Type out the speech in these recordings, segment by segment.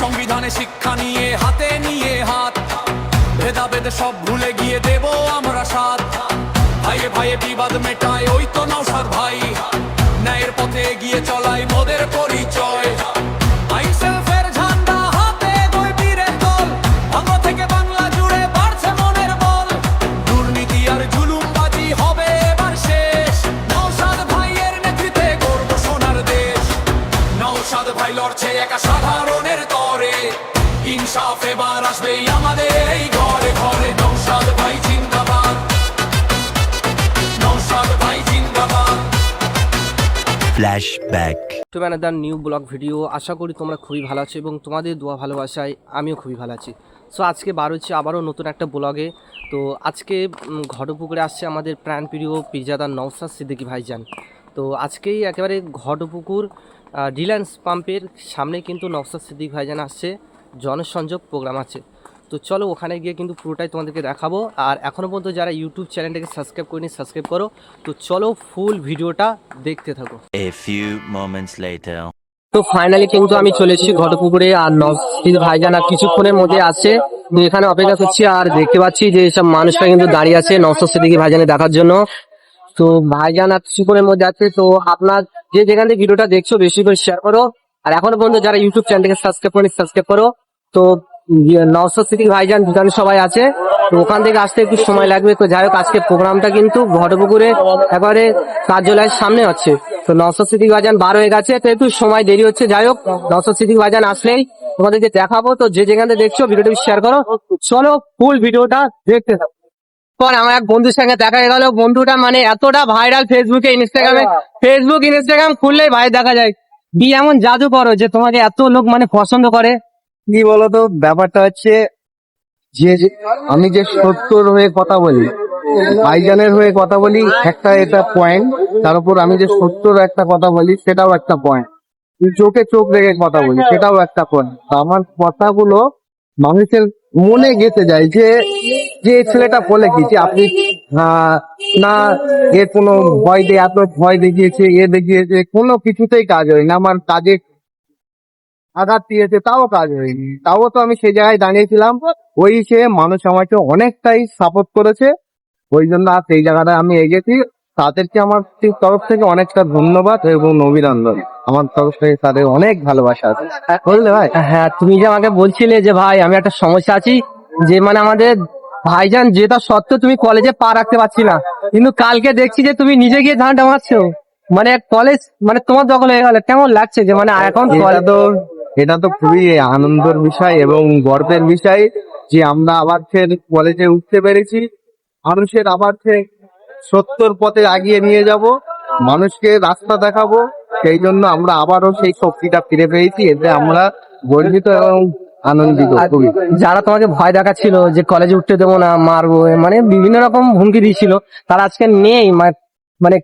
সংবিধানে শিক্ষা নিয়ে হাতে নিয়ে হাত, ভেদাভেদ সব ভুলে গিয়ে দেব আমরা সাথ। ভাইয়ে ভাইয়ে বিবাদ মেটায় ওই তো নওশাদ ভাই, ন্যায়ের পথে এগিয়ে চলাই মোদের পরিচয়। আইনসেলফের ঝান্ডা হাতে দুই বীরের দল, ভাঙো থেকে বাংলা জুড়ে বাড়ছে মনের বল। দুর্নীতি আর জুলুমবাজি হবে এবার শেষ, নওশাদ ভাইয়ের নেতৃত্বে গর্ব সোনার দেশ। নওশাদ ভাই লড়ছে একা সাধারণের তরে, ইনসাফ এবার আসবে আমাদের এই ঘরে ঘরে। নওশাদ ভাই জিন্দাবাদ, নওশাদ ভাই জিন্দাবাদ। Flashback to another new blog video. আশা করি তোমরা খুবই ভালো আছো এবং তোমাদের দোয়া ভালোবাসায় আমিও খুবই ভালো আছি। সো আজকে বার হচ্ছে আবারও নতুন একটা ব্লগে। তো আজকে ঘটপুকুরে আসছে আমাদের প্রাণপ্রিয় পীরজাদা নওশাদ সিদ্দিকী ভাইজান। তো আজকেই একেবারে ঘটপুকুর রিলায়েন্স পাম্পের সামনে কিন্তু নওশাদ সিদ্দিকী ভাইজান আসছে, জনসংযোগ প্রোগ্রাম আছে। তো চলো ওখানে গিয়ে কিন্তু পুরোটাই তোমাদেরকে দেখাবো। আর এখনও পর্যন্ত যারা ইউটিউব চ্যানেলটাকে সাবস্ক্রাইব করিনি সাবস্ক্রাইব করো। তো চলো ফুল ভিডিওটা দেখতে থাকো। A few moments later. তো ফাইনালি কিন্তু আমি চলে এসেছি ঘটপুকুরে, আর নওশাদ ভাইজান আর কিছুক্ষণের মধ্যে আসছে। তো এখানে অপেক্ষা করছি আর দেখতে পাচ্ছি যে সব মানুষরা কিন্তু দাঁড়িয়ে আছে নওশাদ সিদ্দিকী ভাইজানের দেখার জন্য। তো ভাইজান আর কিছুক্ষণের মধ্যে আছে। তো আপনার যে যেখান থেকে ভিডিওটা দেখছো বেশি করে শেয়ার করো। আর এখনো পর্যন্ত যারা ইউটিউব চ্যানেলটাকে সাবস্ক্রাইব করেনি সাবস্ক্রাইব করো। তো নওশাদ সিদ্দিকী ভাইজান দুজন সবাই আছে, তো ওখান থেকে আসতে একটু সময় লাগবে। তো যাই হোক আজকে প্রোগ্রামটা কিন্তু ঘটপুকুরে একেবারে কার্যালয়ের সামনে হচ্ছে। তো নওশাদ সিদ্দিকী ভাইজান বার হয়ে গেছে, তো একটু সময় দেরি হচ্ছে। যাই হোক নওশাদ সিদ্দিকী ভাইজান আসলেই তোমাদেরকে দেখাবো। তো যে যেখান থেকে দেখছো ভিডিওটা শেয়ার করো। চলো ফুল ভিডিওটা দেখতে থাকো। পর আমার এক বন্ধুর সঙ্গে দেখা গেল, বন্ধুটা মানে এতটা ভাইরাল ফেসবুকে ইনস্টাগ্রামে, ফেসবুক ইনস্টাগ্রাম খুললেই ভাই দেখা যায় দি এমন জাদু করো যে তোমাকে এত লোক মানে পছন্দ করে। কি বলতো, ব্যাপারটা হচ্ছে আমি যে সত্যর হয়ে কথা বলি, ভাইজানের হয়ে কথা বলি, একটা এটা পয়েন্ট। তার উপর আমি যে সত্যর একটা কথা বলি সেটাও একটা পয়েন্ট। চোখে চোখ রেখে কথা বলি সেটাও একটা পয়েন্ট। আমার কথাগুলো মানুষের মনে গেঁথে যায় যে যে ছেলেটা বলে গেছে আপনি না এর কোনো ভয় দিয়ে এত ভয় দেখিয়েছে, এ দেখিয়েছে, কোনো কিছুতেই কাজ হয় না। আমার কাজে আঘাত দিয়েছে তাও কাজ হয়নি, তাও তো আমি সেই জায়গায় দাঁড়িয়েছিলাম। ওই সে মানুষ আমাকে অনেকটাই সাপোর্ট করেছে, ওই জন্য আর সেই জায়গাটায় আমি এগেছি। তাদেরকে আমার তরফ থেকে অনেকটা ধন্যবাদ এবং অভিনন্দন। আমার তরফ থেকে তাদের অনেক ভালোবাসা আছে, বুঝলে ভাই? হ্যাঁ, তুমি যে আমাকে বলছিলে যে ভাই আমি একটা সমস্যা আছি, যে মানে আমাদের ভাইজান যেটা সত্ত্বেও তুমি কলেজে পা রাখতে পারছি না, কিন্তু কালকে দেখছি যে তুমি নিজে গিয়ে ধানটা মারছো, মানে কলেজ মানে তোমার দখল হয়ে গেল। কেমন লাগছে যে মানে এখন এটা তো খুবই আনন্দের বিষয় এবং গর্বের বিষয় যে আমরা আবার ফের কলেজে উঠতে পেরেছি। মানুষের আবার ফের সত্যর পথে আগিয়ে নিয়ে যাব, মানুষকে রাস্তা দেখাবো। সেই জন্য আমরা আবারও সেই শক্তিটা ফিরে পেয়েছি, এতে আমরা গর্বিত এবং আনন্দিত খুবই। যারা তোমাকে ভয় দেখাচ্ছিল যে কলেজে উঠতে দেবো না, মারবো, মানে বিভিন্ন রকম হুমকি দিয়েছিল, তারা আজকে নেই। মানে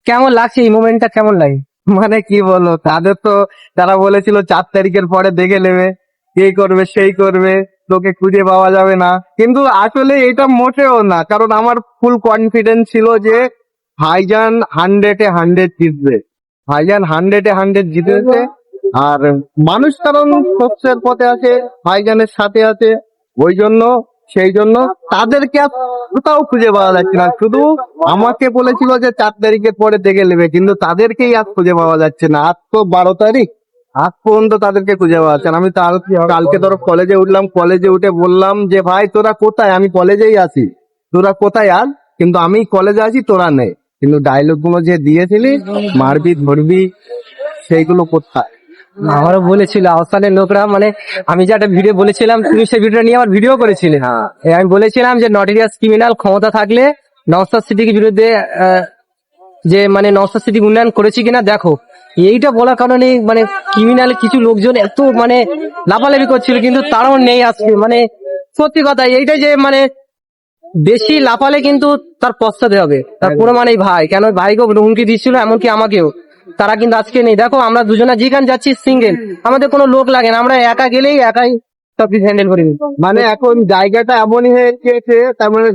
কেমন লাগছে এই মোমেন্টটা, কেমন লাগে? মানে কি বলবো, তাদের তো তারা বলেছিল 4 তারিখের পরে দেখে নেবে, এই করবে সেই করবে, তোকে খুঁজে পাওয়া যাবে না। কিন্তু আসলে এটা মোটেও না, কারণ আমার ফুল কনফিডেন্স ছিল যে ভাইজান 100-এ 100 জিতবে, ভাইজান 100-এ 100 জিতেছে। আর মানুষ কারণ সত্যের পথে আছে, ভাইজানের সাথে আছে, ওই জন্য সেই জন্য তাদেরকে আর কোথাও খুঁজে পাওয়া যাচ্ছে না। শুধু আমাকে বলেছিল যে 4 তারিখের পরে দেখে নেবে, কিন্তু তাদেরকেই আর খুঁজে পাওয়া যাচ্ছে না। আজ তো 12 তারিখ, আজ পর্যন্ত তাদেরকে খুঁজে পাওয়া যাচ্ছে না। আমি কালকে ধরো কলেজে উঠলাম, কলেজে উঠে বললাম যে ভাই তোরা কোথায়, আমি কলেজেই আছি, তোরা কোথায় আজ, কিন্তু আমি কলেজে আছি তোরা নেই। কিন্তু ডায়লগ গুলো যে দিয়েছিলি মারবি ধরবি, সেইগুলো কোথায়? আমারও বলেছিল আহসানের লোকরা, মানে আমি যে একটা ভিডিও বলেছিলাম, তুমি সেই ভিডিওটা নিয়ে আমার ভিডিও করেছিলে। হ্যাঁ, আমি বলেছিলাম যে নটেরিয়াস ক্রিমিনাল ক্ষমতা থাকলে নওশাদ সিদ্দিকীর বিরুদ্ধে যে মানে নওশাদ সিদ্দিকী উন্নয়ন করেছি কিনা দেখো। এইটা বলার কারণে মানে ক্রিমিনাল কিছু লোকজন এত মানে লাফালাফি করছিল, কিন্তু তারাও নেই আজকে। মানে সত্যি কথা এইটা যে মানে বেশি লাফালে কিন্তু তার পশ্চাতে হবে, তার কোনো মানেই ভাই, কেন ভাইকেও হুমকি দিচ্ছিল, এমনকি আমাকেও। তারা কিন্তু আজকে নেই। দেখো আমরা দুজনে যেখানে যাচ্ছি সিঙ্গেল, আমাদের কোনো লোক লাগে না, আমরা একা গেলেই একাই সবকিছু হ্যান্ডেল করি। মানে এখন জায়গাটা এমনই হয়ে গিয়েছে, তার মানে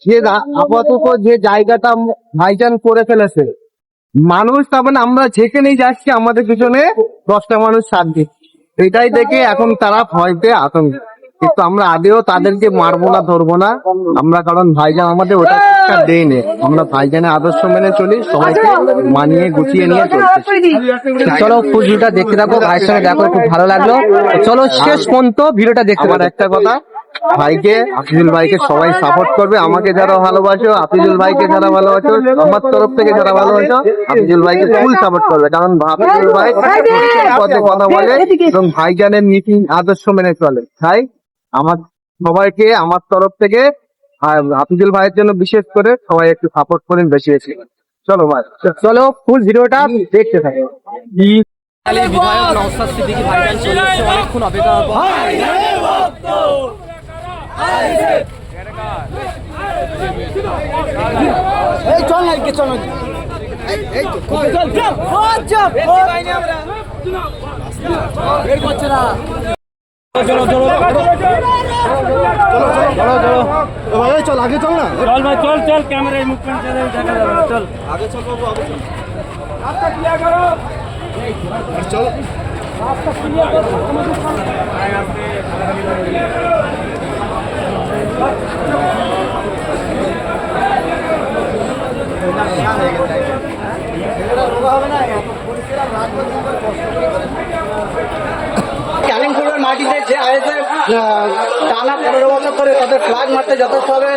যে আপাতত যে জায়গাটা ভাইজান করে ফেলেছে, মানুষ তার মানে আমরা যেখানেই যাচ্ছি আমাদের পিছনে 10টা মানুষ সাথ দিচ্ছে। এটাই দেখে এখন তারা ভয় পেয়ে আতঙ্ক। কিন্তু আমরা আদেও তাদেরকে মারবো না, ধরবো না আমরা, কারণ ভাইজান আমাদের ওটা শিক্ষা দেয়নি। আমরা ভাইজানের আদর্শ মেনে চলি, সবাইকে মানিয়ে গুছিয়ে নিয়ে চলছি। চলো ফুল ভিডিওটা দেখতে থাকো, ভাইয়ের সঙ্গে দেখো, খুব ভালো লাগলো। চলো শেষ পর্যন্ত ভিডিওটা দেখতে আমার থাকো। একটা কথা, ভাইকে, আফিজুল ভাইকে সবাই সাপোর্ট করবে। আমাকে যারা ভালোবাসো, আফিজুল ভাইকে যারা ভালোবাসো, আমার তরফ থেকে যারা ভালোবাসো, আফিজুল ভাইকে ফুল সাপোর্ট করবে। কারণ আফিজুল ভাই পথে কথা বলে এবং ভাইজানের নীতি আদর্শ মেনে চলে। তাই আমার সবাইকে আমার তরফ থেকে আর আফিজুল ভাইয়ের জন্য বিশেষ করে সবাই একটু সাপোর্ট করেন বেশি বেশি। চলো ভাই, চলো ফুল ভিডিওটা দেখতে থাকো। বিধায়ক নওশাদ সিদ্দিকী ভাইজান চলে এসেছে, অনেকক্ষণ অপেক্ষা করবো। चल भाई चल चल कैमरे मुख में चल देखा जाবে না চল আগে চল বাবু আগে চল রাস্তা ক্লিয়ার করো চল রাস্তা ক্লিয়ার করো কালিমপুরের মাটিতে যে আইএসএফ টানা 15 বছর ধরে তাদের ফ্ল্যাগ মারতে যথেষ্টভাবে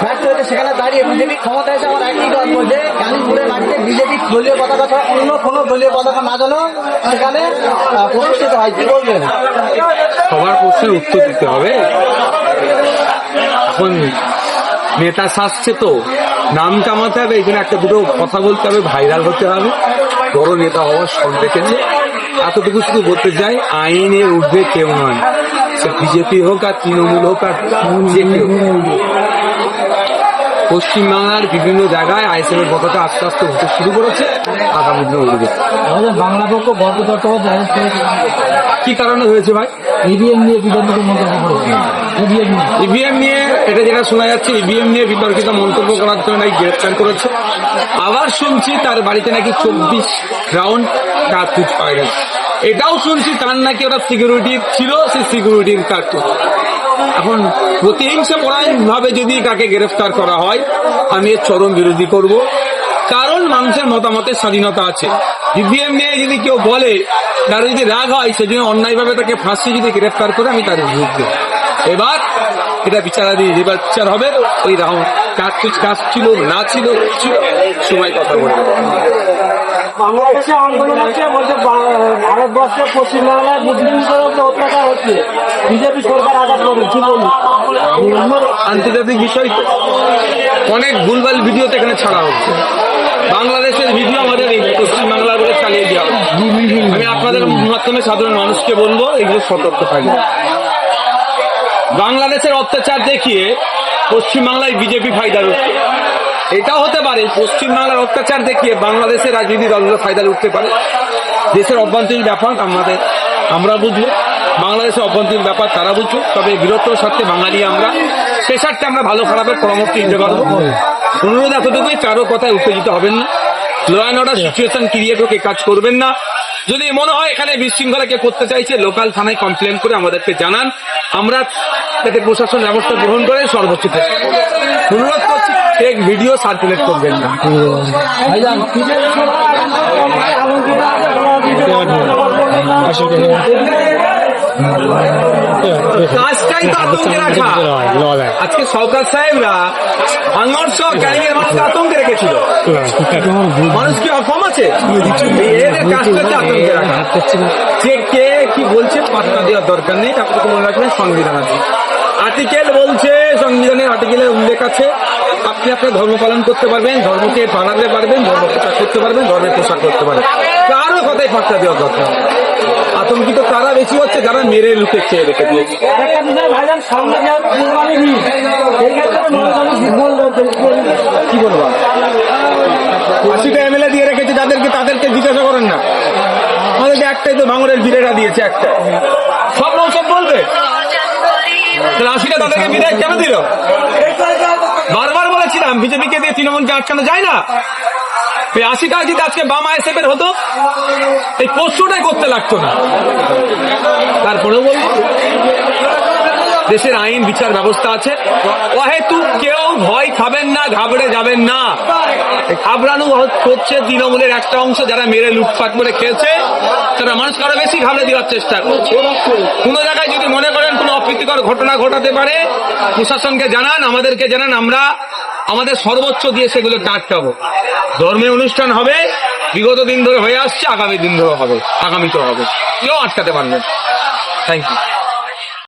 ব্যর্থ হয়েছে, সেখানে দাঁড়িয়ে বিজেপি ক্ষমতা এসে আমার একই গল্প যে কালিমপুরের মাটিতে বিজেপি দলীয় পতাকা ছাড়া অন্য কোনো দলীয় পতাকা না যেন সেখানে প্রতিষ্ঠিত হয়। কি বলবেন? সবার প্রশ্নের উত্তর দিতে হবে। এখন নেতা সাজছে তো নাম কামাতে হবে, এখানে একটা দুটো কথা বলতে হবে, ভাইরাল হতে হবে, বড় নেতা হওয়ার শখ দেখেছে। এতটুকু শুধু বলতে চাই, আইনের ঊর্ধ্বে কেউ নয়, সে বিজেপি হোক আর তৃণমূল হোক আর যে কেউ। পশ্চিমবাংলার বিভিন্ন জায়গায় আইএসএফ এর পতাকা আস্তে আস্তে উঠতে শুরু করেছে, আগামী দিনে উঠবে। বাংলা পক্ষ গর্ব চট্টোপাধ্যায় কি কারণে হয়েছে ভাই? ইভিএম নিয়ে বিতর্কিত মন্তব্য করেছে। ইভিএম নিয়ে এটা যেটা শোনা যাচ্ছে, ইভিএম নিয়ে বিতর্কিত মন্তব্য করার জন্য নাকি গ্রেফতার করেছে। আবার শুনছি তার বাড়িতে নাকি 24 রাউন্ড কার্তুজ পাওয়া গেছে। এটাও শুনছি তার নাকি ওটা সিকিউরিটি ছিল, সেই সিকিউরিটির কার্তুজ। এখন প্রতিহিংসা পরায়ণ ভাবে যদি কাকে গ্রেফতার করা হয়, আমি এর চরম বিরোধী করব। কারণ মানুষের মতামতের স্বাধীনতা আছে। ইভিএম নিয়ে যদি কেউ বলে, তার যদি রাগ হয়, সেজন্য অন্যায়ভাবে তাকে ফাঁসিয়ে যদি গ্রেফতার করে, আমি তার বিরুদ্ধে। এবার এটা বিচারাধীন, এবার বিচার হবে। ওই রাউন্ড কাজ ছিল না ছিল সময় কথা বলবে। বাংলাদেশে আন্দোলন হচ্ছে, বলছে ভারতবর্ষে পশ্চিমবাংলায় মুসলিমদের উপর অত্যাচার হচ্ছে, বিজেপি সরকার আঘাত করবে। কি বলুন? আন্তর্জাতিক বিষয় তো। অনেক ভুলভাল ভিডিওতে এখানে ছাড়া হচ্ছে। বাংলাদেশের ভিডিও আমাদের এই পশ্চিমবাংলার বলে চালিয়ে দেওয়া। আমি আপনাদের মাধ্যমে সাধারণ মানুষকে বলবো, এগুলো সতর্ক থাকবে। বাংলাদেশের অত্যাচার দেখিয়ে পশ্চিমবাংলায় বিজেপি ফায়দা উঠছে, এটাও হতে পারে। পশ্চিমবাংলার অত্যাচার দেখিয়ে বাংলাদেশের রাজনীতি দলগুলো ফায়দা উঠতে পারে। দেশের অভ্যন্তরীণ ব্যাপার আমরা বুঝবো, বাংলাদেশের অভ্যন্তরীণ ব্যাপার তারা বুঝবো। তবে বৃহত্তর স্বার্থে বাঙালি আমরা, সে স্বার্থে আমরা ভালো খারাপের পরামর্শ দিতে পারবো। অনুরোধ এতটুকুই, কারো কথায় উত্তেজিত হবেন না, law and order situation create হোক, কাজ করবেন না। যদি মনে হয় এখানে বিশৃঙ্খলা কে করতে চাইছে, লোকাল থানায় কমপ্লেন করে আমাদেরকে জানান, আমরা তাতে প্রশাসন ব্যবস্থা গ্রহণ করে সর্বোচ্চ অনুরোধ করছি। ফেক ভিডিও সার্কুলেট করবেন না। কাজটাই তো আতঙ্কে রাখা। আজকে সরকার সাহেবরা ভাঙড় সহ ক্যারিয়ার মানুষকে আতঙ্কে রেখেছিল। মানুষ কি অকম আছে? এদের কাজটা হচ্ছে আতঙ্কে রাখা। যে কে কি বলছে পাত্তা দেওয়ার দরকার নেই। আপনাকে মনে রাখবেন সংবিধান আছে, আর্টিকেল বলছে, সংবিধানের আর্টিকেলের উল্লেখ আছে, আপনি আপনার ধর্ম পালন করতে পারবেন, ধর্মকে বানাতে পারবেন, ধর্ম প্রচার করতে পারবেন, ধর্মের প্রচার করতে পারবেন। কারো কথাই পাত্তা দেওয়ার দরকার। আতঙ্কিত তারা বেশি হচ্ছে যারা মেরে লুটে খেয়ে রেখে দিয়েছে। কি বলবো, 80টা এমএলএ দিয়ে রেখেছে তাদেরকে জিজ্ঞাসা করেন না। আমাদেরকে একটাই তো ভাঙড়ের বীরেরা দিয়েছে, একটা। সব বলবে 80টা তাদেরকে বিধায়ক কেন দিল? বারবার বলেছিলাম বিজেপিকে দিয়ে তৃণমূলকে আটকানো যায় না। এই 80 টাকা যদি আজকে বাম আইএসএফ এর হতো, এই প্রশ্নটাই করতে লাগতো না। তারপরেও বলবো দেশের আইন বিচার ব্যবস্থা আছে, অহেতু কেউ ভয় খাবেন না, ঘাবড়ে যাবেন না। ঘাবড়ানো হচ্ছে তৃণমূলের একটা অংশ, যারা মেরে লুটপাট করে খেয়েছে, তারা মানুষকে আরো বেশি ঘাবড়ে দেওয়ার চেষ্টা করছে। কোন জায়গায় যদি মনে করেন কোনো অপ্রীতিকর ঘটনা ঘটাতে পারে, প্রশাসনকে জানান, আমাদেরকে জানান, আমরা আমাদের সর্বোচ্চ দিয়ে সেগুলো আটকাবো। ধর্মীয় অনুষ্ঠান হবে, বিগত দিন ধরে হয়ে আসছে, আগামী দিন ধরে হবে, আগামীতেও হবে, কেউ আটকাতে পারবে। Thank you.